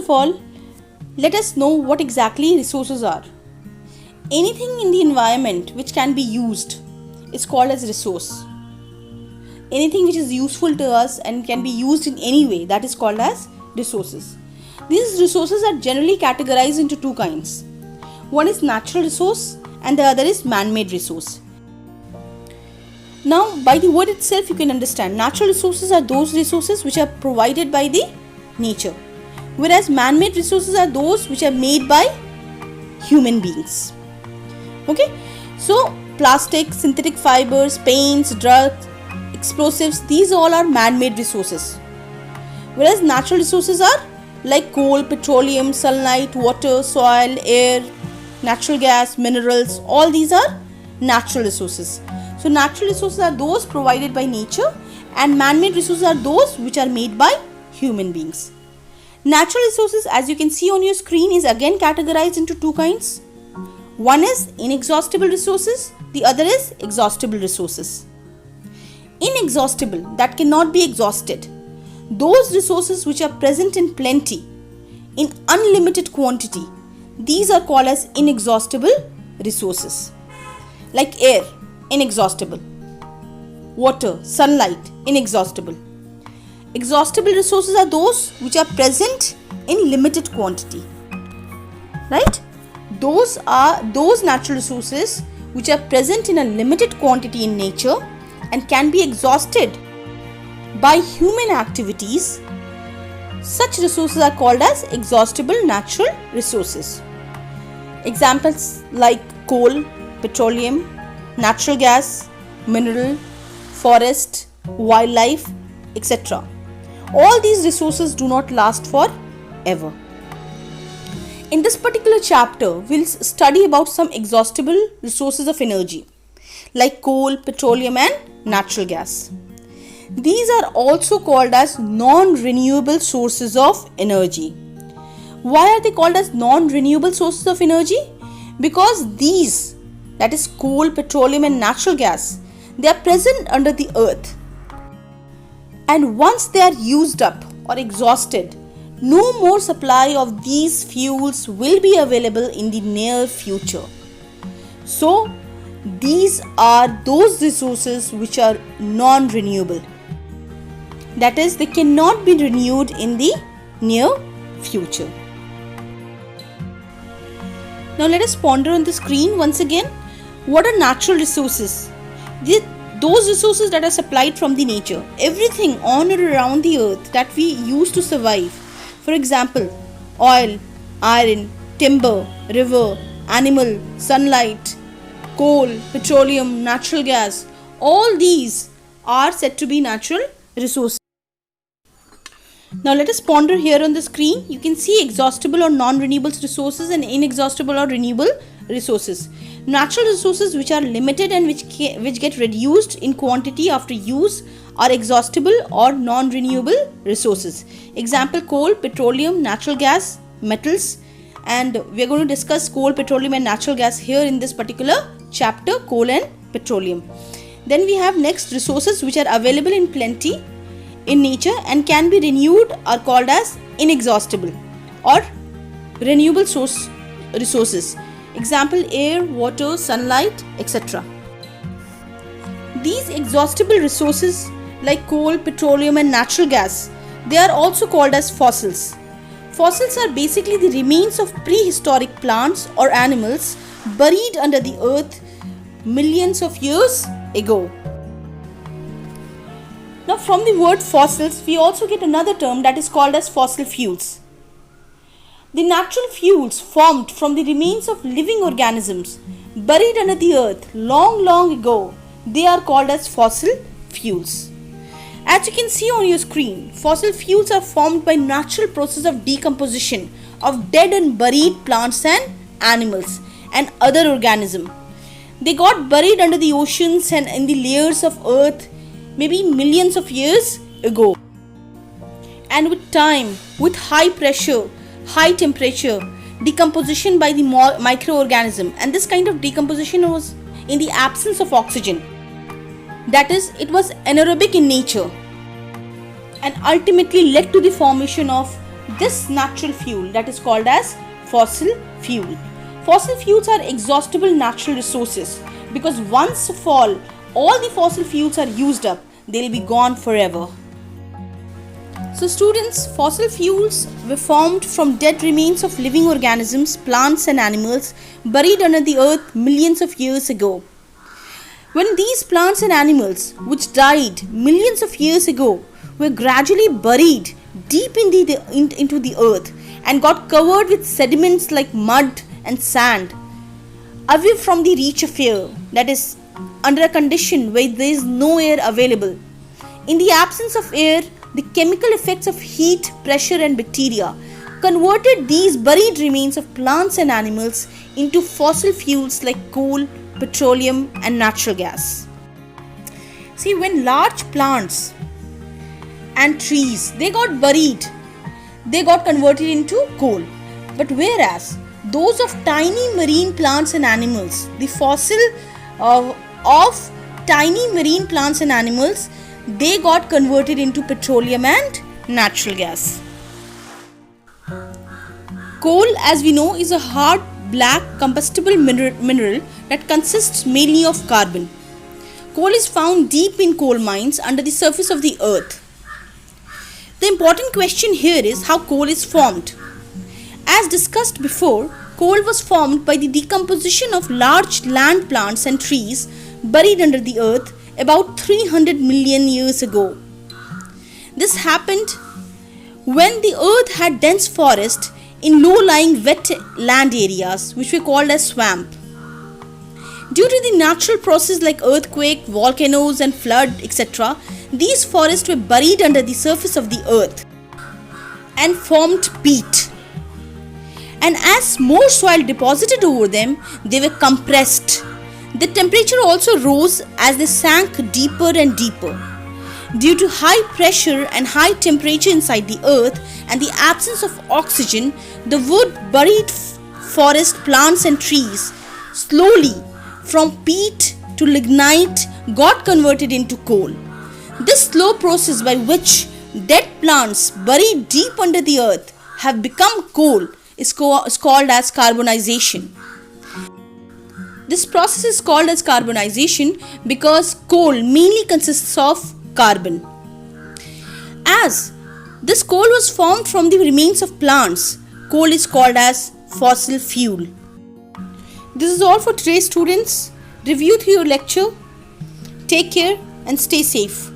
of all, let us know what exactly resources are. Anything in the environment which can be used is called as resource. Anything which is useful to us and can be used in any way, that is called as resources. These resources are generally categorized into two kinds. One is natural resource and the other is man-made resource. Now, by the word itself you can understand natural resources are those resources which are provided by the nature, whereas man-made resources are those which are made by human beings. Okay, so plastic, synthetic fibers, paints, drugs, explosives, these all are man-made resources, whereas natural resources are like coal, petroleum, sunlight, water, soil, air, natural gas, minerals, all these are natural resources. So natural resources are those provided by nature and man-made resources are those which are made by human beings. Natural resources, as you can see on your screen, is again categorized into two kinds. One is inexhaustible resources, the other is exhaustible resources. Inexhaustible, that cannot be exhausted. Those resources which are present in plenty, in unlimited quantity, these are called as inexhaustible resources. Like air, inexhaustible. Water, sunlight, inexhaustible. Exhaustible resources are those which are present in limited quantity. Right? Those are those natural resources which are present in a limited quantity in nature and can be exhausted by human activities. Such resources are called as exhaustible natural resources. Examples like coal, petroleum, natural gas, mineral, forest, wildlife, etc. All these resources do not last forever. In this particular chapter, we'll study about some exhaustible resources of energy like coal, petroleum and natural gas. These are also called as non-renewable sources of energy. Why are they called as non-renewable sources of energy? Because these, that is coal, petroleum and natural gas, they are present under the earth. And once they are used up or exhausted, no more supply of these fuels will be available in the near future. So, these are those resources which are non-renewable. That is, they cannot be renewed in the near future. Now let us ponder on the screen once again. What are natural resources? Those resources that are supplied from the nature. Everything on or around the earth that we use to survive. For example, oil, iron, timber, river, animal, sunlight, coal, petroleum, natural gas. All these are said to be natural resources. Now let us ponder here on the screen. You can see exhaustible or non-renewable resources and inexhaustible or renewable resources. Natural resources which are limited and which get reduced in quantity after use are exhaustible or non-renewable resources. Example, coal, petroleum, natural gas, metals, and we are going to discuss coal, petroleum and natural gas here in this particular chapter, coal and petroleum. Then we have next resources which are available in plenty in nature and can be renewed are called as inexhaustible or renewable source resources. Example, air, water, sunlight, etc. These exhaustible resources like coal, petroleum and natural gas, they are also called as fossils. Fossils are basically the remains of prehistoric plants or animals buried under the earth millions of years ago. Now from the word fossils, we also get another term that is called as fossil fuels. The natural fuels formed from the remains of living organisms buried under the earth long ago, they are called as fossil fuels. As you can see on your screen, fossil fuels are formed by natural process of decomposition of dead and buried plants and animals and other organisms. They got buried under the oceans and in the layers of earth maybe millions of years ago. And with time, with high pressure, high temperature, decomposition by the microorganism, and this kind of decomposition was in the absence of oxygen. That is, it was anaerobic in nature and ultimately led to the formation of this natural fuel that is called as fossil fuel. Fossil fuels are exhaustible natural resources because once all the fossil fuels are used up, they'll be gone forever. So students, fossil fuels were formed from dead remains of living organisms, plants and animals buried under the earth millions of years ago. When these plants and animals, which died millions of years ago, were gradually buried deep into the earth and got covered with sediments like mud and sand, away from the reach of air, that is, under a condition where there is no air available. In the absence of air, the chemical effects of heat, pressure and bacteria converted these buried remains of plants and animals into fossil fuels like coal, petroleum and natural gas. See, when large plants and trees, they got buried, they got converted into coal. But whereas those of tiny marine plants and animals, the fossil of tiny marine plants and animals, they got converted into petroleum and natural gas. Coal, as we know, is a hard, black, combustible mineral that consists mainly of carbon. Coal is found deep in coal mines under the surface of the earth. The important question here is how coal is formed. As discussed before, coal was formed by the decomposition of large land plants and trees buried under the earth about 300 million years ago. This happened when the earth had dense forest in low-lying wet land areas which were called as swamp. Due to the natural process like earthquake, volcanoes and flood, etc., these forests were buried under the surface of the earth and formed peat. And as more soil deposited over them, they were compressed. The temperature also rose as they sank deeper and deeper. Due to high pressure and high temperature inside the earth and the absence of oxygen, the wood buried forest plants and trees slowly from peat to lignite got converted into coal. This slow process by which dead plants buried deep under the earth have become coal is called as carbonization. This process is called as carbonization because coal mainly consists of carbon. As this coal was formed from the remains of plants, coal is called as fossil fuel. This is all for today, students. Review through your lecture. Take care and stay safe.